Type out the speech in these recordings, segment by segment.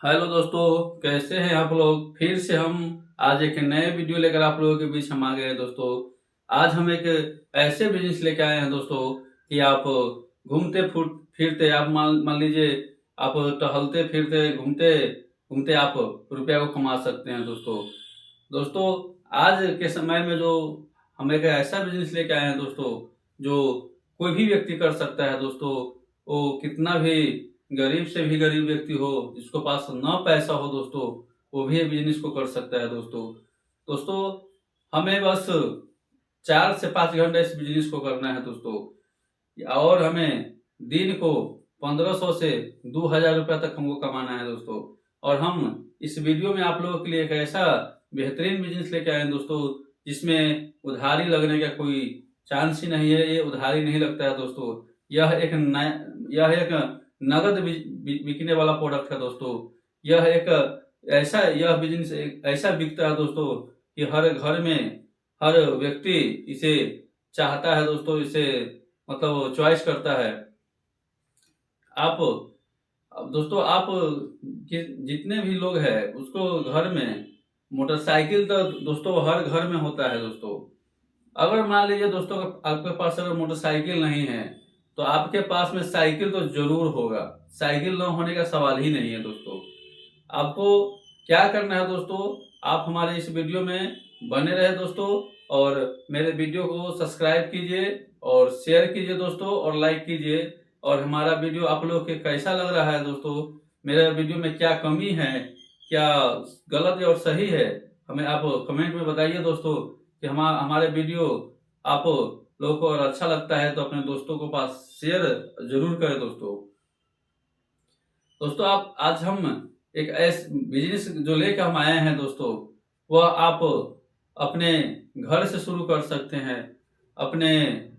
Hello दोस्तों, कैसे हैं आप लोग। फिर से हम आज एक नए वीडियो लेकर आप लोगों के बीच हम आ गए हैं दोस्तों। आज हम एक ऐसे बिजनेस लेकर आए हैं दोस्तों कि आप घूमते फिरते आप मान मान लीजिए, आप टहलते फिरते घूमते घूमते आप रुपया को कमा सकते हैं दोस्तों। दोस्तों, आज के समय में जो हम एक ऐसा बिजनेस लेके आए हैं दोस्तों, जो कोई भी व्यक्ति कर सकता है दोस्तों। वो कितना भी गरीब से भी गरीब व्यक्ति हो, जिसको पास ना पैसा हो दोस्तों, वो भी ये बिजनेस को कर सकता है दोस्तों। दोस्तों, हमें बस 4 से 5 घंटे इस बिजनेस को करना है दोस्तों, और हमें दिन को 1500 से 2000 रुपया तक हमको कमाना है दोस्तों। और हम इस वीडियो में आप लोगों के लिए एक ऐसा बेहतरीन बिजनेस लेके आए हैं दोस्तों, जिसमें उधारी लगने का कोई चांस ही नहीं है। ये उधारी नहीं लगता है दोस्तों। यह एक नगद बिकने वाला प्रोडक्ट है दोस्तों। यह बिजनेस एक ऐसा बिकता है दोस्तों कि हर घर में हर व्यक्ति इसे चाहता है दोस्तों। इसे मतलब चॉइस करता है। आप अब दोस्तों, आप जितने भी लोग हैं उसको घर में मोटरसाइकिल तो दोस्तों हर घर में होता है दोस्तों। अगर मान लीजिए दोस्तों आपके पास अगर मोटरसाइकिल नहीं है, तो आपके पास में साइकिल तो जरूर होगा। साइकिल न होने का सवाल ही नहीं है दोस्तों। आपको क्या करना है दोस्तों, आप हमारे इस वीडियो में बने रहे दोस्तों, और मेरे वीडियो को सब्सक्राइब कीजिए और शेयर कीजिए दोस्तों, और लाइक कीजिए। और हमारा वीडियो आप लोग के कैसा लग रहा है दोस्तों, मेरे वीडियो में क्या कमी है, क्या गलत और सही है, हमें आप कमेंट में बताइए दोस्तों। कि हमारे वीडियो आप लोगों को अगर अच्छा लगता है तो अपने दोस्तों को पास शेयर जरूर करें दोस्तों। दोस्तों, आप आज हम एक ऐसे बिजनेस जो लेकर हम आए हैं दोस्तों, वह आप अपने घर से शुरू कर सकते हैं, अपने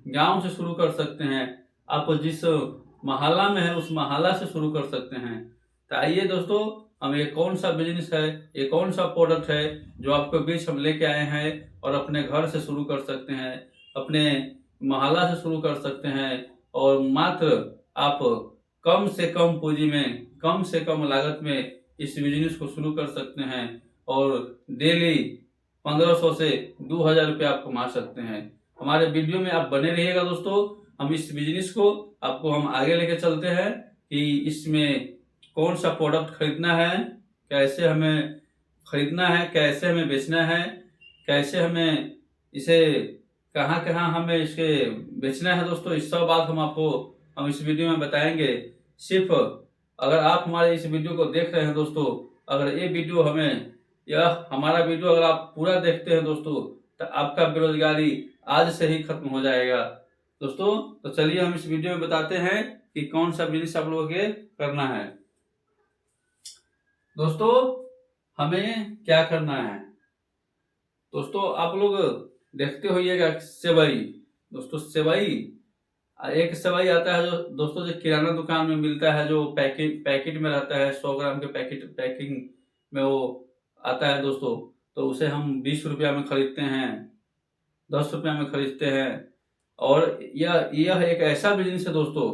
गांव से शुरू कर सकते हैं, आप जिस मोहल्ला में है उस मोहल्ला से शुरू कर सकते हैं। तो आइए दोस्तों, हम ये कौन सा बिजनेस है, ये कौन सा प्रोडक्ट है जो आपके बीच हम लेके आए हैं, और अपने घर से शुरू कर सकते हैं, अपने मोहल्ला से शुरू कर सकते हैं, और मात्र आप कम से कम पूंजी में, कम से कम लागत में इस बिजनेस को शुरू कर सकते हैं, और डेली 1500 से 2000 रुपये आप कमा सकते हैं। हमारे वीडियो में आप बने रहिएगा दोस्तों। हम इस बिजनेस को आपको हम आगे लेके चलते हैं कि इसमें कौन सा प्रोडक्ट खरीदना है, कैसे हमें खरीदना है, कैसे हमें बेचना है, कैसे हमें इसे कहाँ कहाँ हमें इसके बेचना है दोस्तों। इस सब बात हम इस वीडियो में बताएंगे। सिर्फ अगर आप हमारे इस वीडियो को देख रहे हैं दोस्तों, अगर ये वीडियो हमें यह हमारा वीडियो अगर आप पूरा देखते हैं दोस्तों, तो आपका बेरोजगारी आज से ही खत्म हो जाएगा दोस्तों। तो चलिए हम इस वीडियो में बताते हैं कि कौन सा बिजनेस आप लोगों के करना है। दोस्तों, हमें क्या करना है दोस्तों, आप लोग देखते होइएगा सेवई। दोस्तों, सेवई एक सेवई आता है जो दोस्तों जो किराना दुकान में मिलता है, जो पैकेट में रहता है, 100 ग्राम के पैकिंग में वो आता है दोस्तों। तो उसे हम 20 रुपया में खरीदते हैं, 10 रुपया में खरीदते हैं। और यह एक ऐसा बिजनेस है दोस्तों,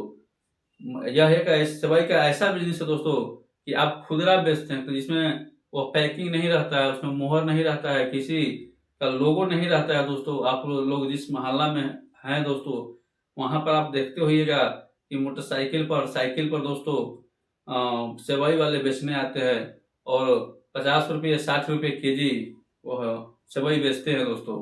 सेवई का ऐसा बिजनेस है दोस्तों कि आप खुदरा बेचते हैं, तो जिसमें वो पैकिंग नहीं रहता है, उसमें मोहर नहीं रहता है, किसी का लोगो नहीं रहता है दोस्तों। आप लोग जिस मोहल्ला में हैं दोस्तों, वहां पर आप देखते होइएगा कि साइकिल पर दोस्तों सेवई वाले बेचने आते हैं, और 50 रुपये 60 रुपये केजी वो सेवई बेचते हैं दोस्तों।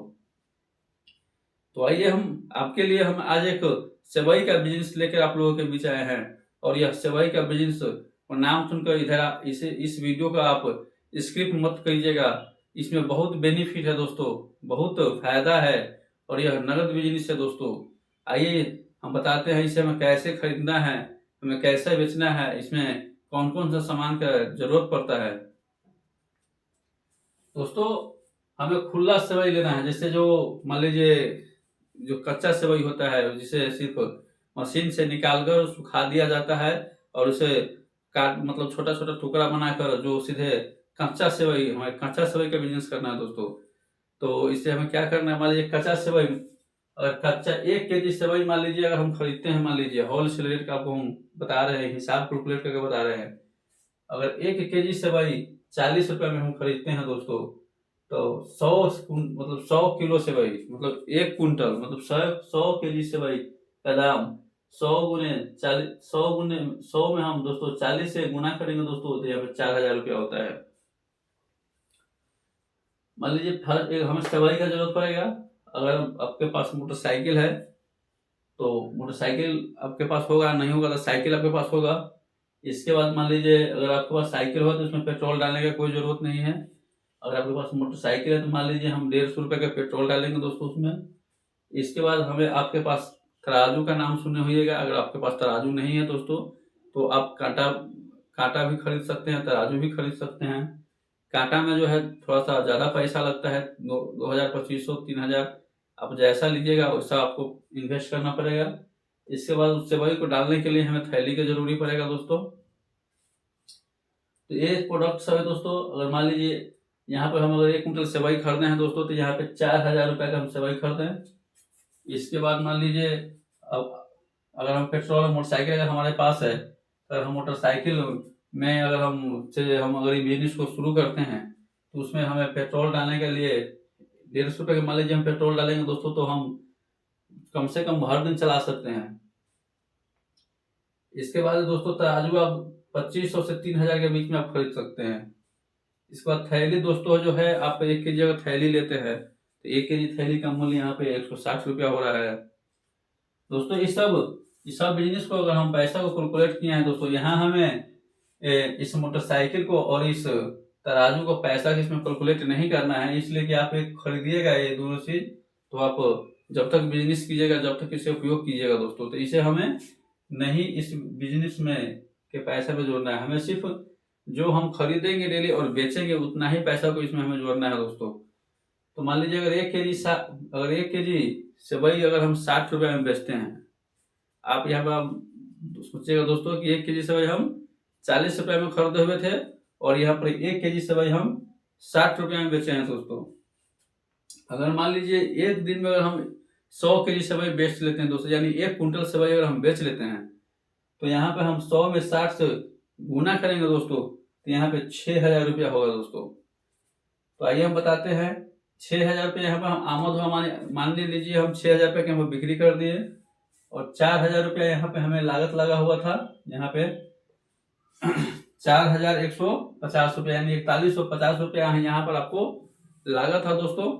तो आइए हम आज एक सेवई का बिजनेस लेकर आप लोगों के बीच आए हैं। और यह सेवई का बिजनेस और नाम सुनकर इस वीडियो का आप स्किप मत करिएगा। इसमें बहुत बेनिफिट है दोस्तों, बहुत फायदा है, और यह नगद बिजनेस है दोस्तों। आइए हम बताते हैं इसे हमें कैसे खरीदना है, हमें कैसे बेचना है, इसमें कौन कौन सा सामान का जरूरत पड़ता है दोस्तों। हमें खुला सेवई लेना है, जैसे जो मान लीजिए जो कच्चा सेवई होता है, जिसे सिर्फ मशीन से निकालकर सुखा दिया जाता है, और उसे काट मतलब छोटा छोटा टुकड़ा बनाकर जो सीधे हमें कच्चा सेवई का बिजनेस करना है दोस्तों। तो इससे हमें क्या करना है, मान लीजिए कच्चा सेवई, अगर कच्चा 1 केजी सेवई मान लीजिए अगर हम खरीदते हैं, मान लीजिए होलसेल रेट का आपको हम बता रहे हैं, हिसाब कैलकुलेट करके बता रहे हैं। अगर 1 kg सेवई 40 रुपये में हम खरीदते हैं दोस्तों, तो 100 किलो सेवई मतलब 1 कुंटल मतलब 100 kg सेवई का दाम 100 में हम दोस्तों 40 से गुना करेंगे दोस्तों, तो यहाँ पे 4,000 रुपया होता है। मान लीजिए हमें सेवई का जरूरत पड़ेगा। अगर आपके पास मोटरसाइकिल है तो मोटरसाइकिल आपके पास होगा, नहीं होगा तो साइकिल आपके पास होगा। इसके बाद मान लीजिए अगर आपके पास साइकिल हो तो उसमें पेट्रोल डालने का कोई जरूरत नहीं है। अगर आपके पास मोटरसाइकिल है तो मान लीजिए हम 150 रुपये का पेट्रोल डालेंगे दोस्तों उसमें। इसके बाद हमें आपके पास तराजू का नाम सुने होइएगा। अगर आपके पास तराजू नहीं है दोस्तों, तो आप कांटा भी खरीद सकते हैं, तराजू भी खरीद सकते हैं। कांटा में जो है थोड़ा सा ज़्यादा पैसा लगता है, 2,000 2,500 3,000, आप जैसा लीजिएगा वैसा आपको इन्वेस्ट करना पड़ेगा। इसके बाद उस सेवई को डालने के लिए हमें थैली की जरूरी पड़ेगा दोस्तों। तो ये प्रोडक्ट सब है दोस्तों। अगर मान लीजिए यहाँ पर हम अगर 1 कुंटल सेवई खरीदे हैं दोस्तों, तो यहाँ पे 4,000 रुपये का हम सेवई खरीदे हैं। इसके बाद मान लीजिए अब अगर हम पेट्रोल मोटरसाइकिल अगर हमारे पास है, तो हम मोटरसाइकिल में हम अगर ये बिजनेस को शुरू करते हैं, तो उसमें हमें पेट्रोल डालने के लिए 150 रुपये का मान लीजिए हम पेट्रोल डालेंगे दोस्तों, तो हम कम से कम हर दिन चला सकते हैं। इसके बाद दोस्तों तराजू आप 2,500 से 3,000 के बीच में आप खरीद सकते हैं। इसके बाद थैली दोस्तों जो है, आप 1 kg अगर थैली लेते हैं तो 1 kg थैली का मूल्य यहाँ पे 160 रुपया हो रहा है दोस्तों। इस सब बिजनेस को अगर हम पैसा को कैलकुलेट किए हैं दोस्तों, यहाँ हमें इस मोटरसाइकिल को और इस तराजू को पैसा इसमें कैलकुलेट नहीं करना है। इसलिए कि आप एक खरीदिएगा ये दोनों चीज, तो आप जब तक बिजनेस कीजिएगा, जब तक इसे उपयोग कीजिएगा दोस्तों, तो इसे हमें नहीं इस बिजनेस में के पैसे में जोड़ना है। हमें सिर्फ जो हम खरीदेंगे डेली और बेचेंगे उतना ही पैसा को इसमें हमें जोड़ना है दोस्तों। तो मान लीजिए अगर 1 kg सेवई अगर हम 60 रुपये में बेचते हैं, आप यहाँ पर आप सोचिएगा दोस्तों कि 1 kg सेवई हम 40 रुपये में खरीदे हुए थे, और यहाँ पर 1 kg सेवई हम 60 रुपये में बेचे हैं दोस्तों। अगर मान लीजिए एक दिन में अगर हम 100 kg सेवई बेच लेते हैं दोस्तों, यानी 1 कुंटल सेवई अगर हम बेच लेते हैं, तो यहाँ पे हम 100 में 60 से गुना करेंगे दोस्तों, तो यहाँ पे 6,000 रुपया होगा दोस्तों। तो आइए हम बताते हैं 6,000 रुपये यहाँ पर हम आमद हुआ, मान लीजिए हम 6,000 रुपये की हम बिक्री कर दिए, और 4,000 रुपया यहाँ पे हमें लागत लगा हुआ था। यहाँ पे 4,150 रुपया यानी 4,150 रुपया यहाँ पर आपको लागत है दोस्तों।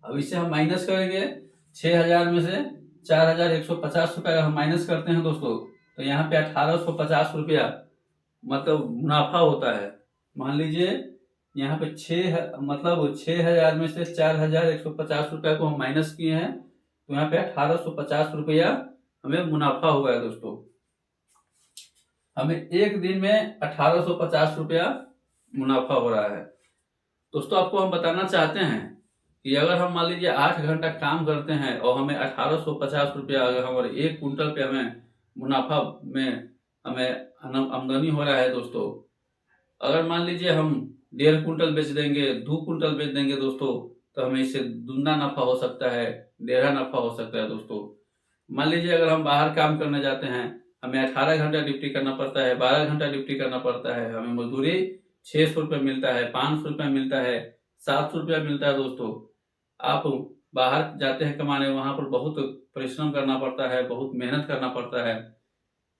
अब इसे हम माइनस करेंगे 6,000 में से 4,150 रुपया अगर हम माइनस करते हैं दोस्तों, तो यहाँ पे 1,850 रुपया मतलब मुनाफा होता है। मान लीजिए यहाँ पे 6,000 में से 4,150 रुपया को हम माइनस किए हैं, तो यहाँ पे 1,850 रुपया हमें मुनाफा हुआ है दोस्तों। हमें एक दिन में 1,850 रुपया मुनाफा हो रहा है दोस्तों। आपको हम बताना चाहते हैं कि अगर हम मान लीजिए 8 घंटा काम करते हैं और हमें 1,850 रुपया अगर हमारे 1 कुंटल पे हमें मुनाफा में हमें आमदनी हो रहा है दोस्तों। अगर मान लीजिए हम 1.5 कुंटल बेच देंगे, 2 कुंटल बेच देंगे दोस्तों, तो हमें इससे दुगना नफा हो सकता है, 1.5 नफा हो सकता है दोस्तों। मान लीजिए अगर हम बाहर काम करने जाते हैं, हमें 18 घंटा ड्यूटी करना पड़ता है, 12 घंटा ड्यूटी करना पड़ता है, हमें मजदूरी 600 रुपये मिलता है, 500 रुपये मिलता है, 700 रुपया मिलता है दोस्तों। आप बाहर जाते हैं कमाने, वहां पर बहुत परिश्रम करना पड़ता है, बहुत मेहनत करना पड़ता है,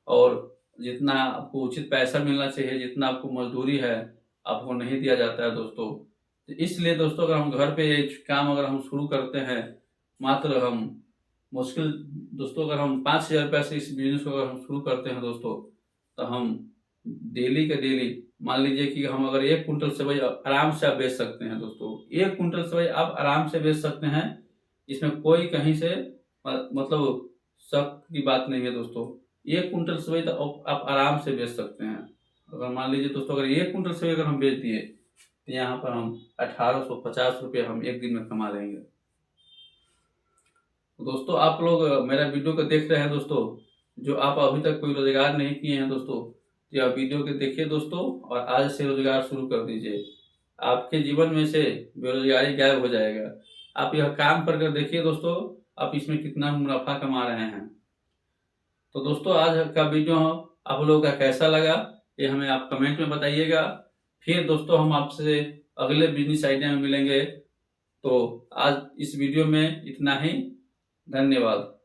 और जितना आपको उचित पैसा मिलना चाहिए, जितना आपको मजदूरी है, आपको नहीं दिया जाता है दोस्तों। तो इसलिए दोस्तों अगर हम घर पे ये काम अगर हम शुरू करते हैं, मात्र हम मुश्किल दोस्तों अगर हम 5,000 रुपये से इस बिजनेस को अगर हम शुरू करते हैं दोस्तों, तो हम डेली के डेली मान लीजिए कि हम अगर 1 कुंटल सेवई आराम से आप बेच सकते हैं दोस्तों। 1 कुंटल सेवई आप आराम से बेच सकते हैं, इसमें कोई कहीं से मतलब शक की बात नहीं है दोस्तों। 1 कुंटल सेवई तो आप आराम से बेच सकते हैं। अगर मान लीजिए दोस्तों अगर 1 कुंटल सेवई अगर हम बेच दिए, तो यहाँ पर हम 1,850 रुपये हम एक दिन में कमा लेंगे। तो दोस्तों आप लोग मेरा वीडियो को देख रहे हैं दोस्तों, जो आप अभी तक कोई रोजगार नहीं किए हैं दोस्तों, तो आप वीडियो को देखिए दोस्तों, और आज से रोजगार शुरू कर दीजिए। आपके जीवन में से बेरोजगारी गायब हो जाएगा। आप यह काम कर देखिए दोस्तों, आप इसमें कितना मुनाफा कमा रहे हैं। तो दोस्तों आज का वीडियो आप लोगों का कैसा लगा ये हमें आप कमेंट में बताइएगा। फिर दोस्तों हम आपसे अगले बिजनेस आइडिया में मिलेंगे। तो आज इस वीडियो में इतना ही। धन्यवाद।